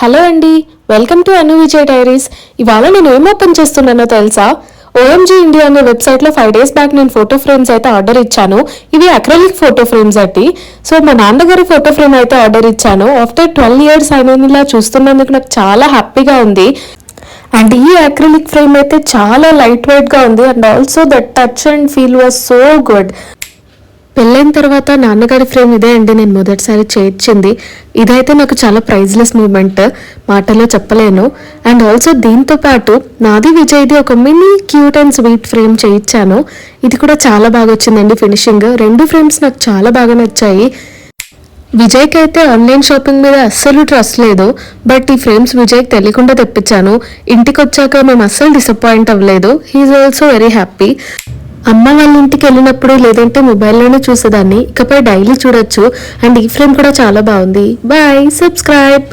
Hello అండి, welcome to Anu Vijay diaries. ఇవాళ నేను ఏం ఓపెన్ చేస్తున్నానో తెలుసా? ఓఎంజీ ఇండియా అనే వెబ్సైట్లో 5 days బ్యాక్ నేను ఫోటో ఫ్రేమ్స్ అయితే ఆర్డర్ ఇచ్చాను. ఇవి అక్రిలిక్ ఫోటో ఫ్రేమ్స్ అట్టి. సో మా నాన్నగారి ఫోటో ఫ్రేమ్ అయితే ఆర్డర్ ఇచ్చాను. ఆఫ్టర్ 12 years ఆయన ఇలా చూస్తున్నందుకు నాకు చాలా హ్యాపీగా ఉంది. అండ్ ఈ అక్రిలిక్ ఫ్రేమ్ అయితే చాలా లైట్ వెయిట్గా ఉంది. And also the touch and feel was so good. పెళ్ళైన తర్వాత నాన్నగారి ఫ్రేమ్ ఇదే అండి నేను మొదటిసారి చేయించింది. ఇదైతే నాకు చాలా ప్రైజ్లెస్ మూమెంట్, మాటలో చెప్పలేను. అండ్ ఆల్సో దీంతో పాటు నాది విజయ్ది ఒక mini cute and sweet frame చేయించాను. ఇది కూడా చాలా బాగా వచ్చిందండి ఫినిషింగ్. 2 ఫ్రేమ్స్ నాకు చాలా బాగా నచ్చాయి. విజయ్కి అయితే ఆన్లైన్ షాపింగ్ మీద అస్సలు ట్రస్ట్ లేదు. బట్ ఈ ఫ్రేమ్స్ విజయ్కి తెలియకుండా తెప్పించాను. ఇంటికి వచ్చాక మేము అస్సలు డిసప్పాయింట్ అవ్వలేదు. He's also very happy. అమ్మ వాళ్ళ ఇంటికి వెళ్ళినప్పుడు లేదంటే మొబైల్లోనే చూసేదాన్ని, ఇకపై డైలీ చూడొచ్చు. అండ్ ఈ ఫ్రేమ్ కూడా చాలా బాగుంది. Bye, subscribe.